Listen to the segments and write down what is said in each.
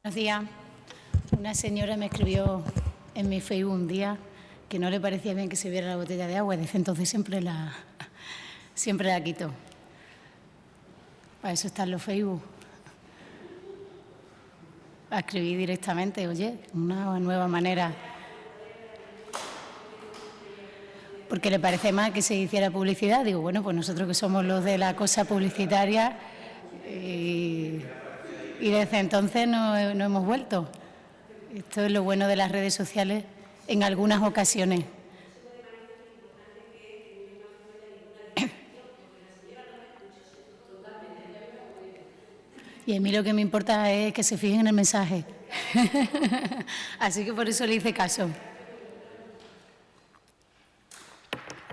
Buenos días. Una señora me escribió en mi Facebook un día que no le parecía bien que se viera la botella de agua y desde entonces siempre la quito. Para eso están los Facebook. A escribir directamente, oye, una nueva manera. Porque le parece mal que se hiciera publicidad. Digo, bueno, pues nosotros que somos los de la cosa publicitaria y desde entonces no hemos vuelto. Esto es lo bueno de las redes sociales en algunas ocasiones. Y a mí lo que me importa es que se fijen en el mensaje. Así que por eso le hice caso.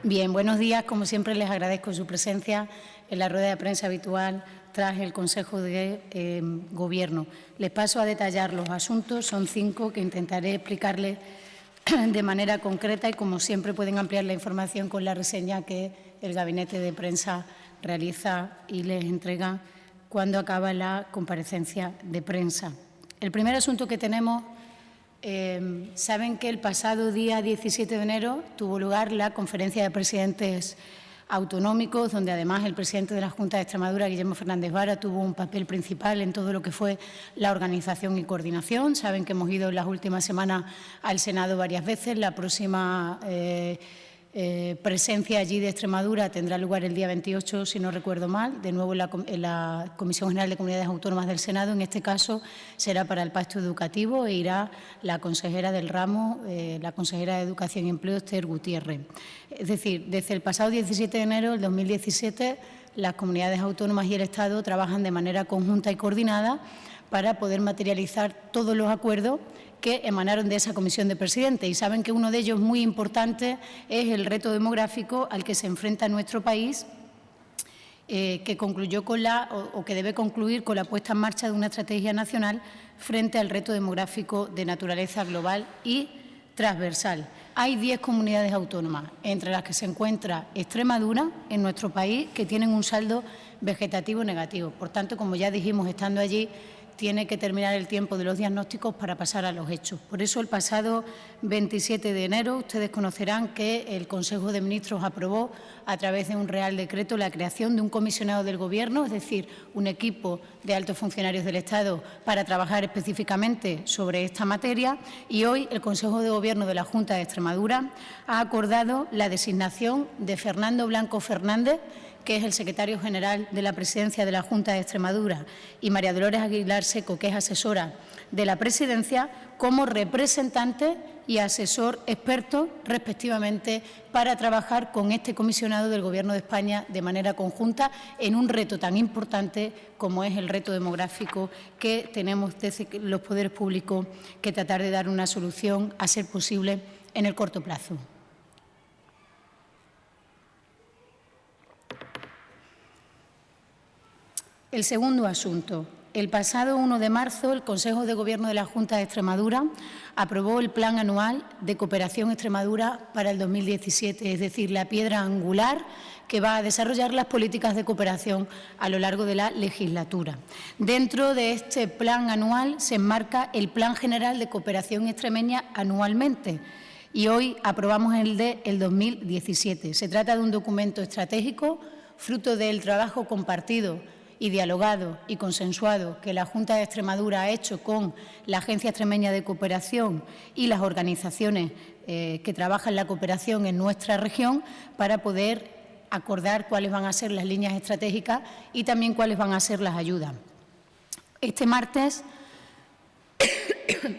Bien, buenos días. Como siempre, les agradezco su presencia en la rueda de prensa habitual tras el Consejo de Gobierno. Les paso a detallar los asuntos. Son 5 que intentaré explicarles de manera concreta y, como siempre, pueden ampliar la información con la reseña que el Gabinete de Prensa realiza y les entrega cuando acaba la comparecencia de prensa. El primer asunto que tenemos, saben que el pasado día 17 de enero tuvo lugar la conferencia de presidentes autonómicos, donde además el presidente de la Junta de Extremadura, Guillermo Fernández Vara, tuvo un papel principal en todo lo que fue la organización y coordinación. Saben que hemos ido en las últimas semanas al Senado varias veces. La próxima presencia allí de Extremadura tendrá lugar el día 28, si no recuerdo mal, de nuevo en la Comisión General de Comunidades Autónomas del Senado. En este caso será para el Pacto Educativo e irá la consejera del ramo, la consejera de Educación y Empleo, Esther Gutiérrez. Es decir, desde el pasado 17 de enero del 2017, las comunidades autónomas y el Estado trabajan de manera conjunta y coordinada para poder materializar todos los acuerdos que emanaron de esa comisión de presidentes. Y saben que uno de ellos, muy importante, es el reto demográfico al que se enfrenta nuestro país, que concluyó con o que debe concluir con la puesta en marcha de una estrategia nacional frente al reto demográfico de naturaleza global y transversal. Hay 10 comunidades autónomas, entre las que se encuentra Extremadura, en nuestro país, que tienen un saldo vegetativo negativo. Por tanto, como ya dijimos estando allí, tiene que terminar el tiempo de los diagnósticos para pasar a los hechos. Por eso, el pasado 27 de enero, ustedes conocerán que el Consejo de Ministros aprobó, a través de un Real Decreto, la creación de un comisionado del Gobierno, es decir, un equipo de altos funcionarios del Estado para trabajar específicamente sobre esta materia. Y hoy el Consejo de Gobierno de la Junta de Extremadura ha acordado la designación de Fernando Blanco Fernández, que es el secretario general de la Presidencia de la Junta de Extremadura, y María Dolores Aguilar Seco, que es asesora de la Presidencia, como representante y asesor experto, respectivamente, para trabajar con este comisionado del Gobierno de España de manera conjunta en un reto tan importante como es el reto demográfico que tenemos desde los poderes públicos que tratar de dar una solución, a ser posible, en el corto plazo. El segundo asunto. El pasado 1 de marzo, el Consejo de Gobierno de la Junta de Extremadura aprobó el Plan Anual de Cooperación Extremadura para el 2017, es decir, la piedra angular que va a desarrollar las políticas de cooperación a lo largo de la legislatura. Dentro de este plan anual se enmarca el Plan General de Cooperación Extremeña anualmente, y hoy aprobamos el del 2017. Se trata de un documento estratégico, fruto del trabajo compartido y dialogado y consensuado que la Junta de Extremadura ha hecho con la Agencia Extremeña de Cooperación y las organizaciones que trabajan la cooperación en nuestra región, para poder acordar cuáles van a ser las líneas estratégicas y también cuáles van a ser las ayudas. Este martes,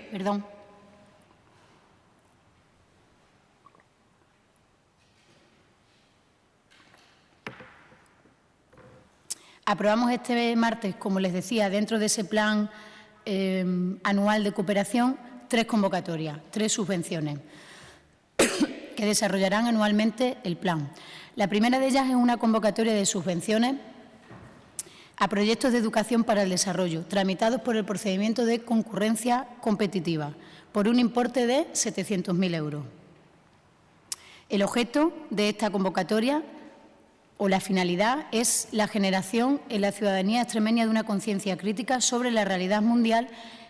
perdón, aprobamos este martes, como les decía, dentro de ese plan anual de cooperación, 3 convocatorias, 3 subvenciones que desarrollarán anualmente el plan. La primera de ellas es una convocatoria de subvenciones a proyectos de educación para el desarrollo, tramitados por el procedimiento de concurrencia competitiva, por un importe de 700.000 euros. El objeto de esta convocatoria o la finalidad es la generación en la ciudadanía extremeña de una conciencia crítica sobre la realidad mundial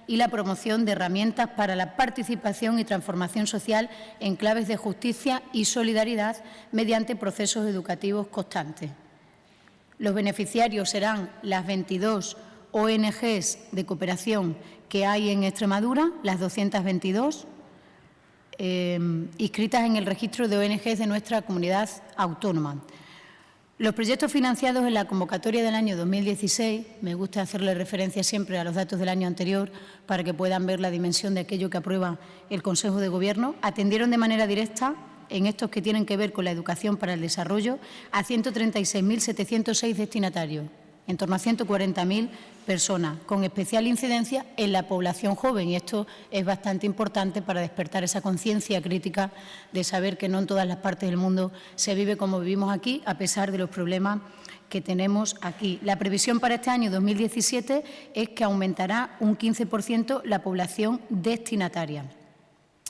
y la promoción de herramientas para la participación y transformación social en claves de justicia y solidaridad mediante procesos educativos constantes. Los beneficiarios serán las 22 ONGs de cooperación que hay en Extremadura, las 222, inscritas en el registro de ONGs de nuestra comunidad autónoma. Los proyectos financiados en la convocatoria del año 2016, me gusta hacerle referencia siempre a los datos del año anterior para que puedan ver la dimensión de aquello que aprueba el Consejo de Gobierno, atendieron de manera directa, en estos que tienen que ver con la educación para el desarrollo, a 136.706 destinatarios, en torno a 140.000 personas, con especial incidencia en la población joven. Y esto es bastante importante para despertar esa conciencia crítica de saber que no en todas las partes del mundo se vive como vivimos aquí, a pesar de los problemas que tenemos aquí. La previsión para este año 2017 es que aumentará un 15% la población destinataria,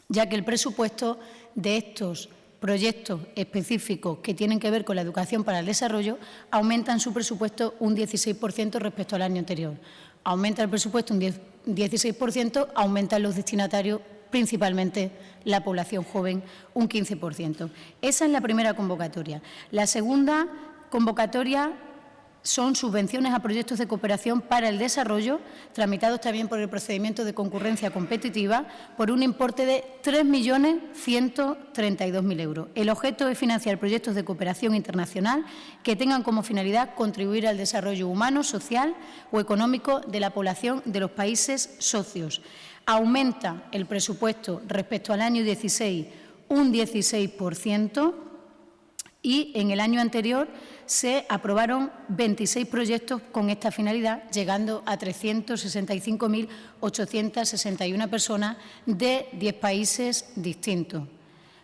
ya que el presupuesto de estos proyectos específicos que tienen que ver con la educación para el desarrollo aumentan su presupuesto un 16% respecto al año anterior. Aumenta el presupuesto un 16%, aumentan los destinatarios, principalmente la población joven, un 15%. Esa es la primera convocatoria. La segunda convocatoria son subvenciones a proyectos de cooperación para el desarrollo, tramitados también por el procedimiento de concurrencia competitiva, por un importe de 3.132.000 euros. El objeto es financiar proyectos de cooperación internacional que tengan como finalidad contribuir al desarrollo humano, social o económico de la población de los países socios. Aumenta el presupuesto respecto al año 16 un 16%, y en el año anterior se aprobaron 26 proyectos con esta finalidad, llegando a 365.861 personas de 10 países distintos.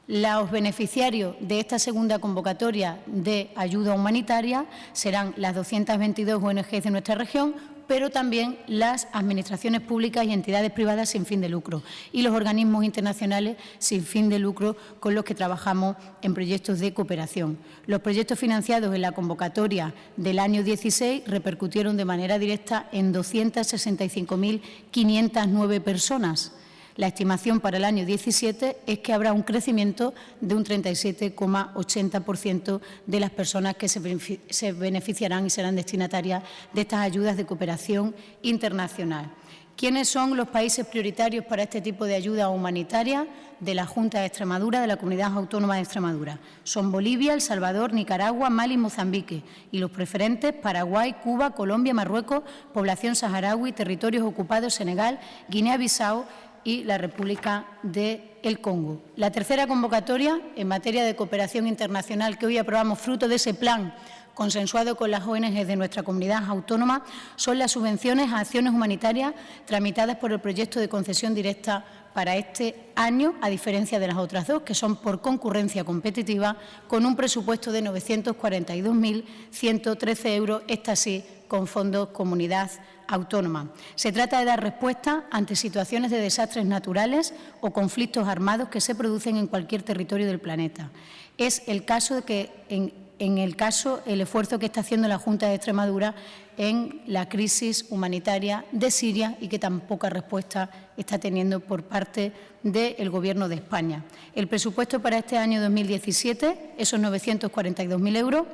Los beneficiarios de esta segunda convocatoria de ayuda humanitaria serán las 222 ONGs de nuestra región, pero también las administraciones públicas y entidades privadas sin fin de lucro y los organismos internacionales sin fin de lucro con los que trabajamos en proyectos de cooperación. Los proyectos financiados en la convocatoria del año 16 repercutieron de manera directa en 265.509 personas. La estimación para el año 17 es que habrá un crecimiento de un 37,80% de las personas que se beneficiarán y serán destinatarias de estas ayudas de cooperación internacional. ¿Quiénes son los países prioritarios para este tipo de ayuda humanitaria de la Junta de Extremadura, de la Comunidad Autónoma de Extremadura? Son Bolivia, El Salvador, Nicaragua, Mali y Mozambique. Y los preferentes, Paraguay, Cuba, Colombia, Marruecos, población saharaui, territorios ocupados, Senegal, Guinea-Bissau y la República del Congo. La tercera convocatoria en materia de cooperación internacional que hoy aprobamos, fruto de ese plan consensuado con las ONG de nuestra comunidad autónoma, son las subvenciones a acciones humanitarias tramitadas por el proyecto de concesión directa para este año, a diferencia de las otras dos, que son por concurrencia competitiva, con un presupuesto de 942.113 euros, esta sí, con fondos comunidad autónoma. Se trata de dar respuesta ante situaciones de desastres naturales o conflictos armados que se producen en cualquier territorio del planeta. Es el caso de que, el esfuerzo que está haciendo la Junta de Extremadura en la crisis humanitaria de Siria y que tan poca respuesta está teniendo por parte del Gobierno de España. El presupuesto para este año 2017, esos 942.000 euros,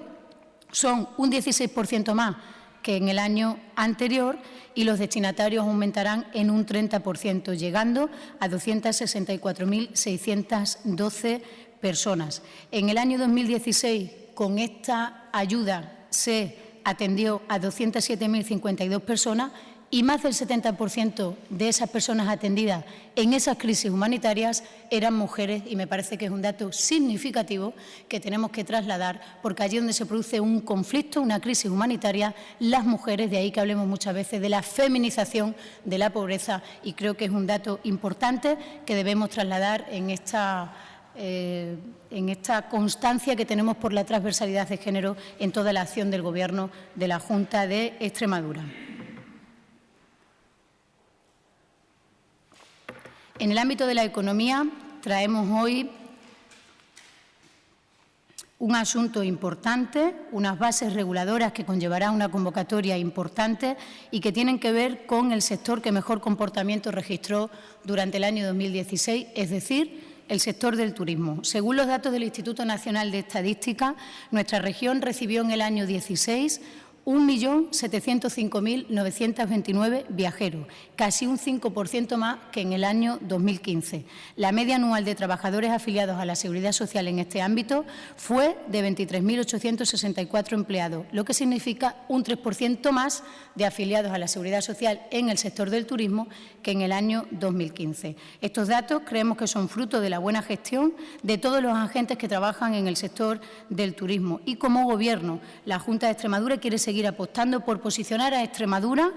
son un 16% más que en el año anterior y los destinatarios aumentarán en un 30%, llegando a 264.612 personas. En el año 2016, con esta ayuda se atendió a 207.052 personas y más del 70% de esas personas atendidas en esas crisis humanitarias eran mujeres, y me parece que es un dato significativo que tenemos que trasladar, porque allí donde se produce un conflicto, una crisis humanitaria, las mujeres, de ahí que hablemos muchas veces de la feminización de la pobreza, y creo que es un dato importante que debemos trasladar en esta constancia que tenemos por la transversalidad de género en toda la acción del Gobierno de la Junta de Extremadura. En el ámbito de la economía, traemos hoy un asunto importante, unas bases reguladoras que conllevarán una convocatoria importante y que tienen que ver con el sector que mejor comportamiento registró durante el año 2016, es decir, el sector del turismo. Según los datos del Instituto Nacional de Estadística, nuestra región recibió en el año 16 1.705.929 viajeros, casi un 5% más que en el año 2015. La media anual de trabajadores afiliados a la Seguridad Social en este ámbito fue de 23.864 empleados, lo que significa un 3% más de afiliados a la Seguridad Social en el sector del turismo que en el año 2015. Estos datos creemos que son fruto de la buena gestión de todos los agentes que trabajan en el sector del turismo y, como Gobierno, la Junta de Extremadura quiere seguir apostando por posicionar a Extremadura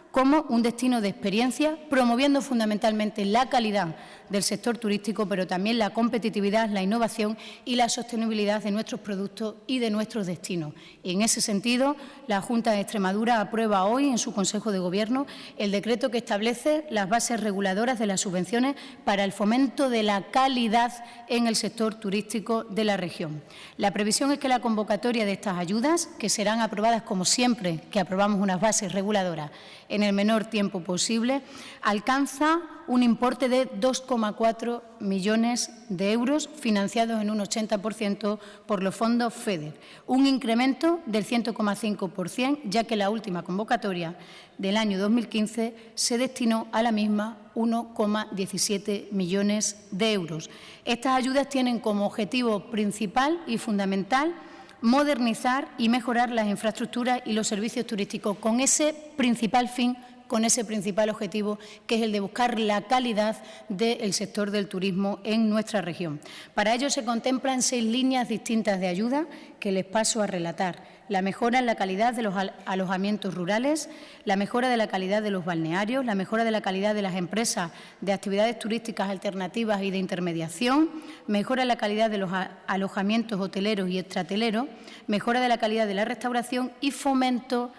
como un destino de experiencia, promoviendo fundamentalmente la calidad del sector turístico, pero también la competitividad, la innovación y la sostenibilidad de nuestros productos y de nuestros destinos. Y en ese sentido, la Junta de Extremadura aprueba hoy en su Consejo de Gobierno el decreto que establece las bases reguladoras de las subvenciones para el fomento de la calidad en el sector turístico de la región. La previsión es que la convocatoria de estas ayudas, que serán aprobadas como siempre que aprobamos unas bases reguladoras en el menor tiempo posible, alcanza un importe de 2,4 millones de euros financiados en un 80% por los fondos FEDER, un incremento del 100,5%, ya que la última convocatoria del año 2015 se destinó a la misma 1,17 millones de euros. Estas ayudas tienen como objetivo principal y fundamental modernizar y mejorar las infraestructuras y los servicios turísticos con ese principal fin, con ese principal objetivo, que es el de buscar la calidad del sector del turismo en nuestra región. Para ello se contemplan 6 líneas distintas de ayuda que les paso a relatar. La mejora en la calidad de los alojamientos rurales, la mejora de la calidad de los balnearios, la mejora de la calidad de las empresas de actividades turísticas alternativas y de intermediación, mejora en la calidad de los alojamientos hoteleros y extrahoteleros, mejora de la calidad de la restauración y fomento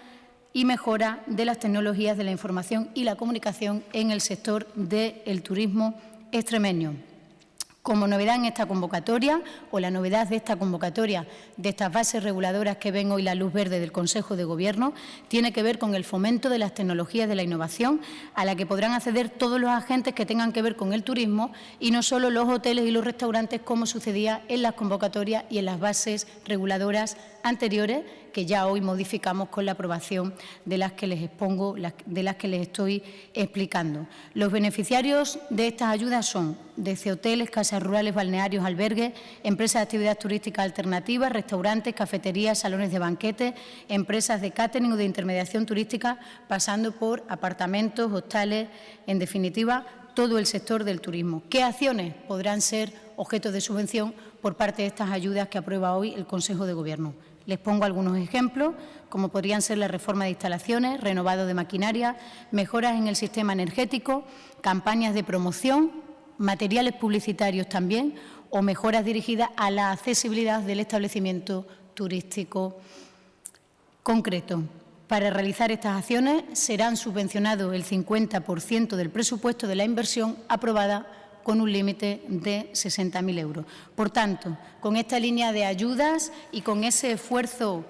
y mejora de las tecnologías de la información y la comunicación en el sector del turismo extremeño. Como novedad en esta convocatoria, o la novedad de esta convocatoria, de estas bases reguladoras que ven hoy la luz verde del Consejo de Gobierno, tiene que ver con el fomento de las tecnologías de la innovación, a la que podrán acceder todos los agentes que tengan que ver con el turismo y no solo los hoteles y los restaurantes, como sucedía en las convocatorias y en las bases reguladoras anteriores, que ya hoy modificamos con la aprobación de las que les expongo, de las que les estoy explicando. Los beneficiarios de estas ayudas son desde hoteles, casas rurales, balnearios, albergues, empresas de actividad turística alternativa, restaurantes, cafeterías, salones de banquetes, empresas de catering o de intermediación turística, pasando por apartamentos, hostales, en definitiva, todo el sector del turismo. ¿Qué acciones podrán ser objeto de subvención por parte de estas ayudas que aprueba hoy el Consejo de Gobierno? Les pongo algunos ejemplos, como podrían ser la reforma de instalaciones, renovado de maquinaria, mejoras en el sistema energético, campañas de promoción, materiales publicitarios también, o mejoras dirigidas a la accesibilidad del establecimiento turístico concreto. Para realizar estas acciones serán subvencionados el 50% del presupuesto de la inversión aprobada con un límite de 60.000 euros. Por tanto, con esta línea de ayudas y con ese esfuerzo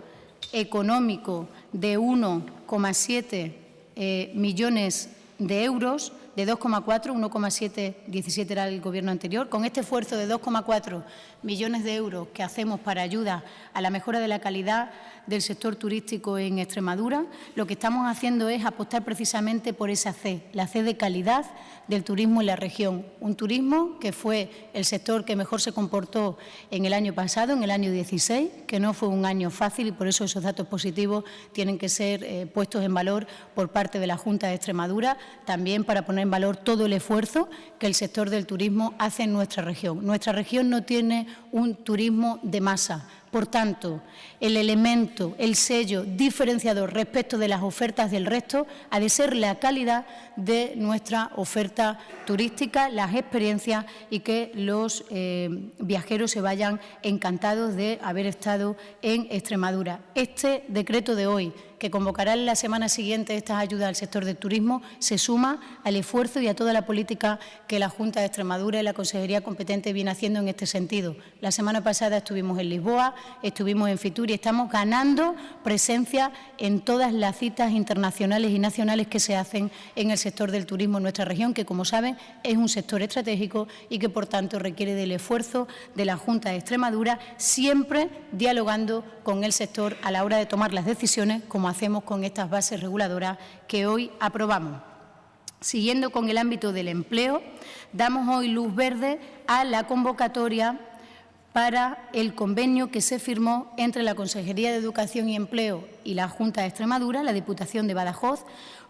económico de 1,7 millones de euros, de 2,4, 1,717 era el Gobierno anterior, con este esfuerzo de 2,4 millones de euros que hacemos para ayuda a la mejora de la calidad del sector turístico en Extremadura, lo que estamos haciendo es apostar precisamente por esa C, la C de calidad del turismo en la región. Un turismo que fue el sector que mejor se comportó en el año pasado, en el año 16, que no fue un año fácil y por eso esos datos positivos tienen que ser puestos en valor por parte de la Junta de Extremadura, también para poner en valor todo el esfuerzo que el sector del turismo hace en nuestra región. Nuestra región no tiene un turismo de masa. Por tanto, el elemento, el sello diferenciador respecto de las ofertas del resto ha de ser la calidad de nuestra oferta turística, las experiencias y que los viajeros se vayan encantados de haber estado en Extremadura. Este decreto de hoy, que convocará en la semana siguiente estas ayudas al sector del turismo, se suma al esfuerzo y a toda la política que la Junta de Extremadura y la Consejería competente viene haciendo en este sentido. La semana pasada estuvimos en Lisboa, estuvimos en Fitur y estamos ganando presencia en todas las citas internacionales y nacionales que se hacen en el sector del turismo en nuestra región, que, como saben, es un sector estratégico y que, por tanto, requiere del esfuerzo de la Junta de Extremadura, siempre dialogando con el sector a la hora de tomar las decisiones, como hacemos con estas bases reguladoras que hoy aprobamos. Siguiendo con el ámbito del empleo, damos hoy luz verde a la convocatoria para el convenio que se firmó entre la Consejería de Educación y Empleo y la Junta de Extremadura, la Diputación de Badajoz,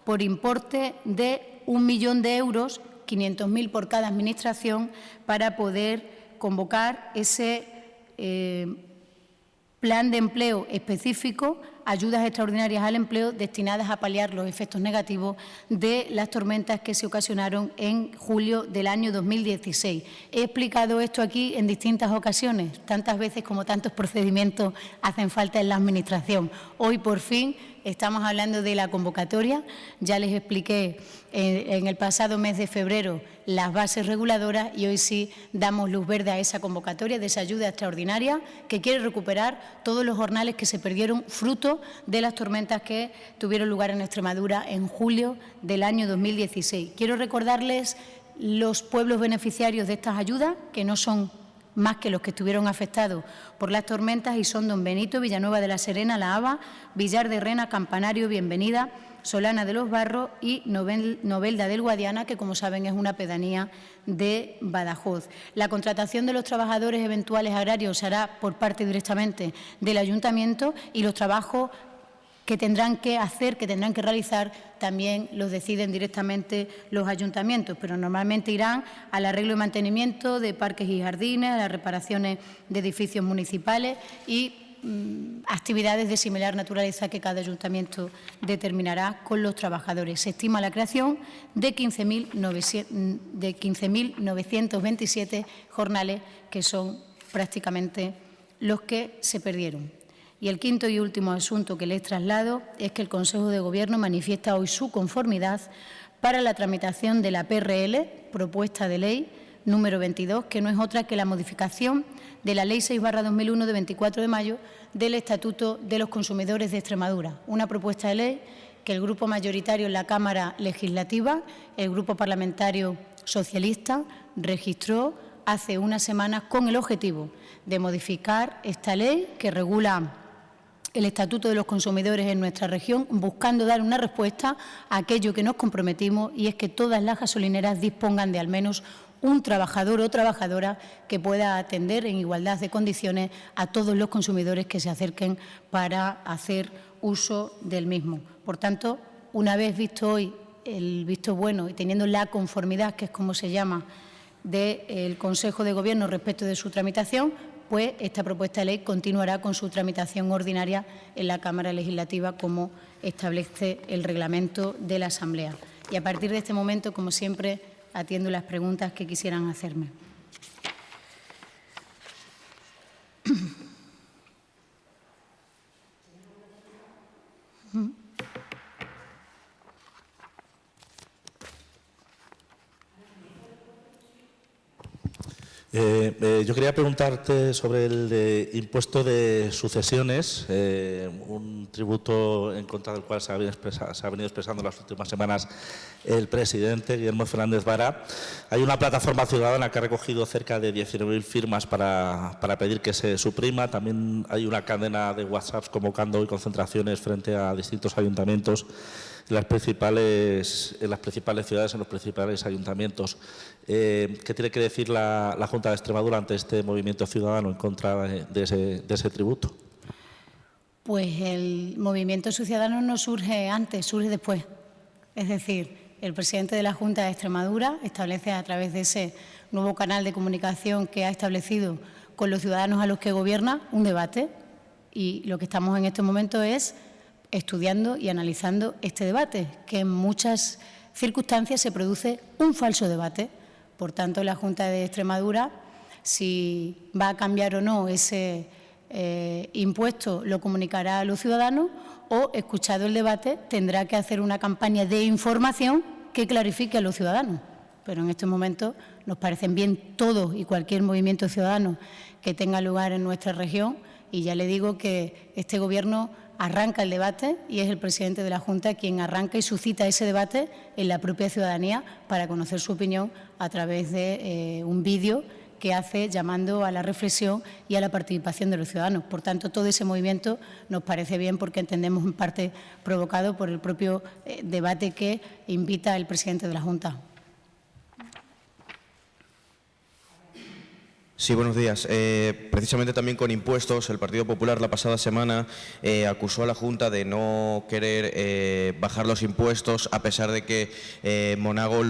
por importe de 1 millón de euros, 500.000 por cada administración, para poder convocar ese plan de empleo específico, ayudas extraordinarias al empleo destinadas a paliar los efectos negativos de las tormentas que se ocasionaron en julio del año 2016. He explicado esto aquí en distintas ocasiones, tantas veces como tantos procedimientos hacen falta en la Administración. Hoy, por fin, estamos hablando de la convocatoria. Ya les expliqué en el pasado mes de febrero las bases reguladoras y hoy sí damos luz verde a esa convocatoria de esa ayuda extraordinaria que quiere recuperar todos los jornales que se perdieron fruto de las tormentas que tuvieron lugar en Extremadura en julio del año 2016. Quiero recordarles los pueblos beneficiarios de estas ayudas, que no son más que los que estuvieron afectados por las tormentas, y son Don Benito, Villanueva de la Serena, La Haba, Villar de Rena, Campanario, Bienvenida, Solana de los Barros y Novelda del Guadiana, que, como saben, es una pedanía de Badajoz. La contratación de los trabajadores eventuales agrarios se hará por parte directamente del Ayuntamiento y los trabajos que tendrán que hacer, que tendrán que realizar, también los deciden directamente los ayuntamientos, pero normalmente irán al arreglo y mantenimiento de parques y jardines, a las reparaciones de edificios municipales y actividades de similar naturaleza que cada ayuntamiento determinará con los trabajadores. Se estima la creación de 15.927 jornales, que son prácticamente los que se perdieron. Y el quinto y último asunto que les traslado es que el Consejo de Gobierno manifiesta hoy su conformidad para la tramitación de la PRL, propuesta de ley número 22, que no es otra que la modificación de la Ley 6/2001 de 24 de mayo del Estatuto de los Consumidores de Extremadura. Una propuesta de ley que el grupo mayoritario en la Cámara Legislativa, el Grupo Parlamentario Socialista, registró hace unas semanas con el objetivo de modificar esta ley que regula el Estatuto de los Consumidores en nuestra región, buscando dar una respuesta a aquello que nos comprometimos, y es que todas las gasolineras dispongan de al menos un trabajador o trabajadora que pueda atender en igualdad de condiciones a todos los consumidores que se acerquen para hacer uso del mismo. Por tanto, una vez visto hoy el visto bueno y teniendo la conformidad, que es como se llama, del Consejo de Gobierno respecto de su tramitación, pues esta propuesta de ley continuará con su tramitación ordinaria en la Cámara Legislativa, como establece el reglamento de la Asamblea. Y a partir de este momento, como siempre, atiendo las preguntas que quisieran hacerme. Yo quería preguntarte sobre el impuesto de sucesiones, un tributo en contra del cual se ha venido expresando las últimas semanas el presidente, Guillermo Fernández Vara. Hay una plataforma ciudadana que ha recogido cerca de 19.000 firmas para pedir que se suprima. También hay una cadena de WhatsApp convocando hoy concentraciones frente a distintos ayuntamientos en las principales ciudades, en los principales ayuntamientos. ¿Qué tiene que decir la Junta de Extremadura ante este movimiento ciudadano en contra de ese tributo? Pues el movimiento ciudadano no surge antes, surge después. Es decir, el presidente de la Junta de Extremadura establece, a través de ese nuevo canal de comunicación que ha establecido con los ciudadanos a los que gobierna, un debate, y lo que estamos en este momento es estudiando y analizando este debate, que en muchas circunstancias se produce un falso debate. Por tanto, la Junta de Extremadura, si va a cambiar o no ese impuesto, lo comunicará a los ciudadanos, o, escuchado el debate, tendrá que hacer una campaña de información que clarifique a los ciudadanos. Pero en estos momentos nos parecen bien todos y cualquier movimiento ciudadano que tenga lugar en nuestra región, y ya le digo que este Gobierno arranca el debate y es el presidente de la Junta quien arranca y suscita ese debate en la propia ciudadanía para conocer su opinión a través de un vídeo que hace llamando a la reflexión y a la participación de los ciudadanos. Por tanto, todo ese movimiento nos parece bien porque entendemos en parte provocado por el propio debate que invita el presidente de la Junta. Sí, buenos días. Precisamente también con impuestos, el Partido Popular la pasada semana acusó a la Junta de no querer bajar los impuestos, a pesar de que Monago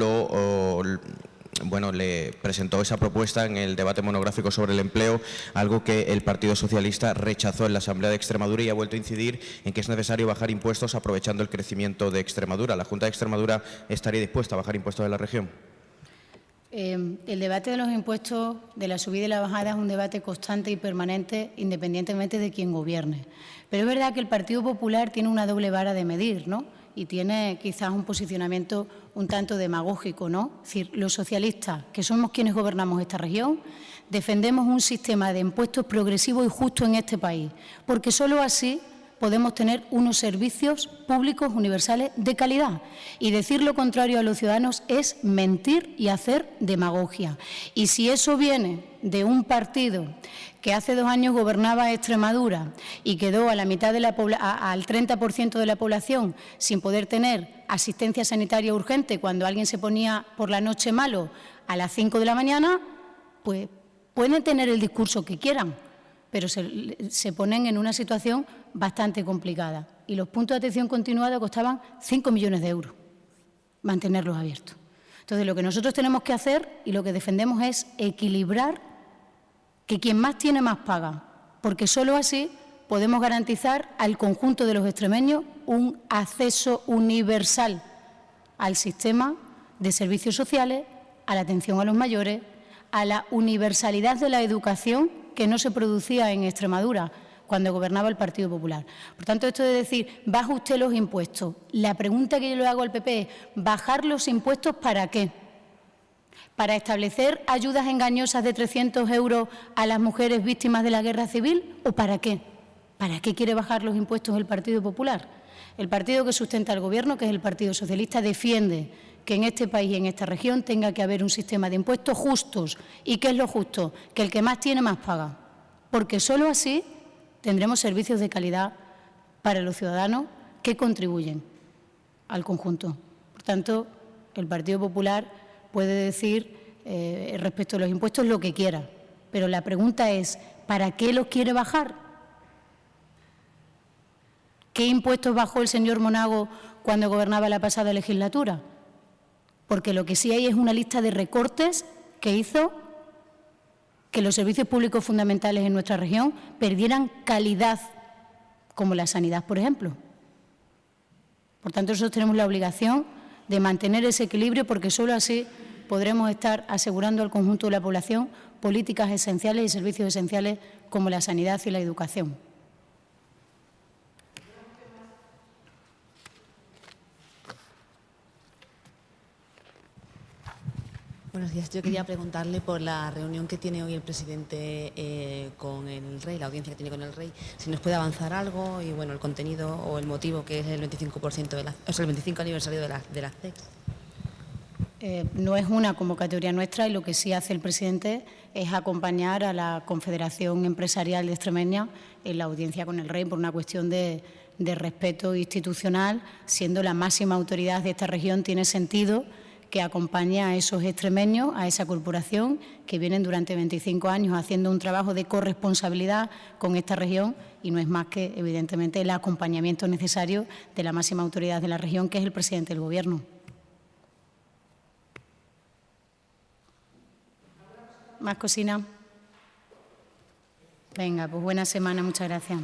le presentó esa propuesta en el debate monográfico sobre el empleo, algo que el Partido Socialista rechazó en la Asamblea de Extremadura y ha vuelto a incidir en que es necesario bajar impuestos aprovechando el crecimiento de Extremadura. ¿La Junta de Extremadura estaría dispuesta a bajar impuestos de la región? El debate de los impuestos, de la subida y la bajada, es un debate constante y permanente, independientemente de quién gobierne. Pero es verdad que el Partido Popular tiene una doble vara de medir, ¿no? Y tiene quizás un posicionamiento un tanto demagógico, ¿no? Es decir, los socialistas, que somos quienes gobernamos esta región, defendemos un sistema de impuestos progresivo y justo en este país, porque solo así podemos tener unos servicios públicos universales de calidad. Y decir lo contrario a los ciudadanos es mentir y hacer demagogia. Y si eso viene de un partido que hace 2 años gobernaba Extremadura y quedó a la mitad de al 30% de la población sin poder tener asistencia sanitaria urgente cuando alguien se ponía por la noche malo a las 5 de la mañana, pues pueden tener el discurso que quieran, pero se ponen en una situación bastante complicada. Y los puntos de atención continuada costaban 5 millones de euros mantenerlos abiertos. Entonces, lo que nosotros tenemos que hacer y lo que defendemos es equilibrar que quien más tiene más paga, porque solo así podemos garantizar al conjunto de los extremeños un acceso universal al sistema de servicios sociales, a la atención a los mayores, a la universalidad de la educación que no se producía en Extremadura cuando gobernaba el Partido Popular. Por tanto, esto de decir, baja usted los impuestos, la pregunta que yo le hago al PP es, ¿bajar los impuestos para qué? ¿Para establecer ayudas engañosas de 300 euros a las mujeres víctimas de la guerra civil o para qué? ¿Para qué quiere bajar los impuestos el Partido Popular? El partido que sustenta el Gobierno, que es el Partido Socialista, defiende que en este país y en esta región tenga que haber un sistema de impuestos justos. ¿Y qué es lo justo? Que el que más tiene más paga. Porque solo así tendremos servicios de calidad para los ciudadanos que contribuyen al conjunto. Por tanto, el Partido Popular puede decir respecto a los impuestos lo que quiera, pero la pregunta es, ¿para qué los quiere bajar? ¿Qué impuestos bajó el señor Monago cuando gobernaba la pasada legislatura? Porque lo que sí hay es una lista de recortes que hizo que los servicios públicos fundamentales en nuestra región perdieran calidad, como la sanidad, por ejemplo. Por tanto, nosotros tenemos la obligación de mantener ese equilibrio, porque solo así podremos estar asegurando al conjunto de la población políticas esenciales y servicios esenciales como la sanidad y la educación. Buenos días. Yo quería preguntarle por la reunión que tiene hoy el presidente con el rey, la audiencia que tiene con el rey, si nos puede avanzar algo y, bueno, el contenido o el motivo, que es el 25%, el 25 aniversario de las CEC. No es una convocatoria nuestra y lo que sí hace el presidente es acompañar a la Confederación Empresarial de Extremeña en la audiencia con el rey por una cuestión de respeto institucional. Siendo la máxima autoridad de esta región, tiene sentido que acompañe a esos extremeños, a esa corporación que vienen durante 25 años haciendo un trabajo de corresponsabilidad con esta región, y no es más que, evidentemente, el acompañamiento necesario de la máxima autoridad de la región, que es el presidente del Gobierno. ¿Más cocina? Venga, pues buena semana, muchas gracias.